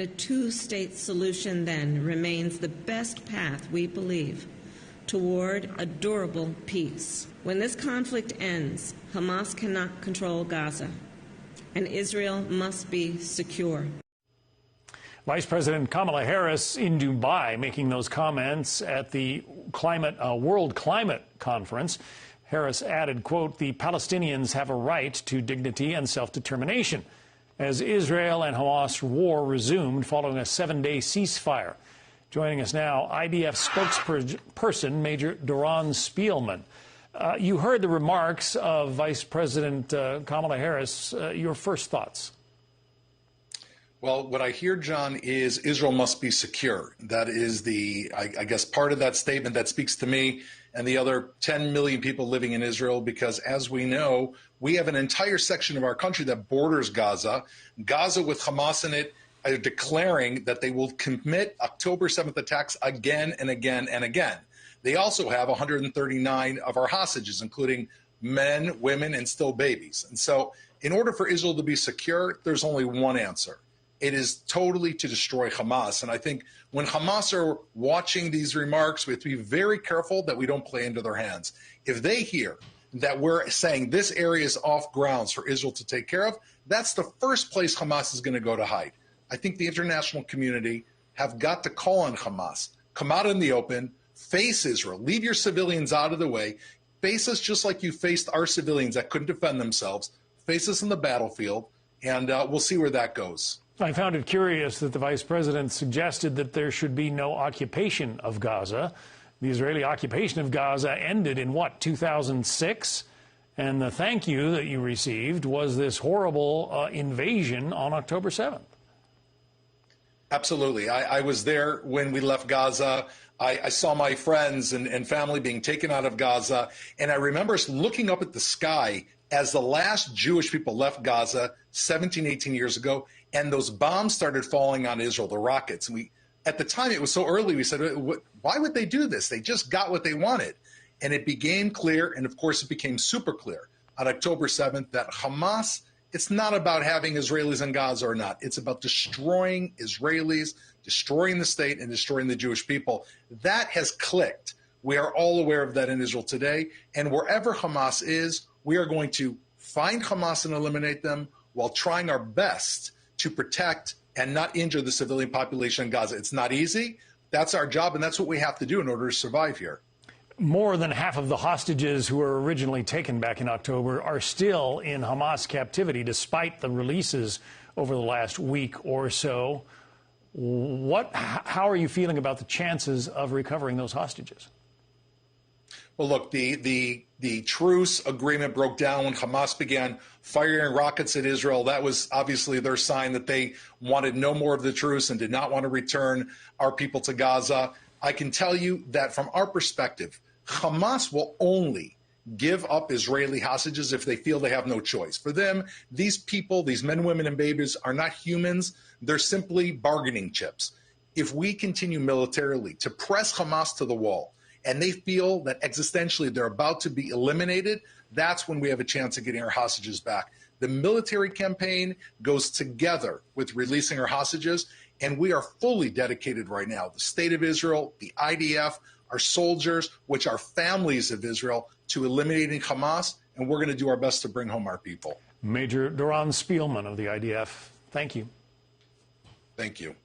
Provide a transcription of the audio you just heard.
A two-state solution, then, remains the best path, we believe, toward a durable peace. When this conflict ends, Hamas cannot control Gaza, and Israel must be secure. Vice President Kamala Harris in Dubai making those comments at the World Climate Conference. Harris added, quote, "The Palestinians have a right to dignity and self-determination," as Israel and Hamas war resumed following a 7-day ceasefire. Joining us now, IDF spokesperson Major Doron Spielman. You heard the remarks of Vice President Kamala Harris. Your first thoughts? Well, what I hear, John, is Israel must be secure. That is I guess, part of that statement that speaks to me and the other 10 million people living in Israel, because as we know, we have an entire section of our country that borders Gaza. Gaza with Hamas in it are declaring that they will commit October 7th attacks again and again and again. They also have 139 of our hostages, including men, women, and still babies. And so in order for Israel to be secure, there's only one answer. It is totally to destroy Hamas. And I think when Hamas are watching these remarks, we have to be very careful that we don't play into their hands. If they hear that we're saying this area is off grounds for Israel to take care of, that's the first place Hamas is going to go to hide. I think the international community have got to call on Hamas. Come out in the open, face Israel, leave your civilians out of the way, face us just like you faced our civilians that couldn't defend themselves, face us in the battlefield, and we'll see where that goes. I found it curious that the vice president suggested that there should be no occupation of Gaza. The Israeli occupation of Gaza ended in, what, 2006? And the thank you that you received was this horrible invasion on October 7th. Absolutely. I was there when we left Gaza. I saw my friends and family being taken out of Gaza. And I remember looking up at the sky as the last Jewish people left Gaza 17, 18 years ago, and those bombs started falling on Israel, the rockets. And at the time, it was so early, we said, why would they do this? They just got what they wanted. And it became clear, and of course it became super clear on October 7th, that Hamas, it's not about having Israelis in Gaza or not. It's about destroying Israelis, destroying the state, and destroying the Jewish people. That has clicked. We are all aware of that in Israel today. And wherever Hamas is, we are going to find Hamas and eliminate them while trying our best to protect and not injure the civilian population in Gaza. It's not easy. That's our job, and that's what we have to do in order to survive here. More than half of the hostages who were originally taken back in October are still in Hamas captivity, despite the releases over the last week or so. How are you feeling about the chances of recovering those hostages? Well, look, the truce agreement broke down when Hamas began firing rockets at Israel. That was obviously their sign that they wanted no more of the truce and did not want to return our people to Gaza. I can tell you that from our perspective, Hamas will only give up Israeli hostages if they feel they have no choice. For them, these people, these men, women, and babies are not humans. They're simply bargaining chips. If we continue militarily to press Hamas to the wall, and they feel that existentially they're about to be eliminated, that's when we have a chance of getting our hostages back. The military campaign goes together with releasing our hostages, and we are fully dedicated right now, the state of Israel, the IDF, our soldiers, which are families of Israel, to eliminating Hamas, and we're going to do our best to bring home our people. Major Doron Spielman of the IDF, thank you. Thank you.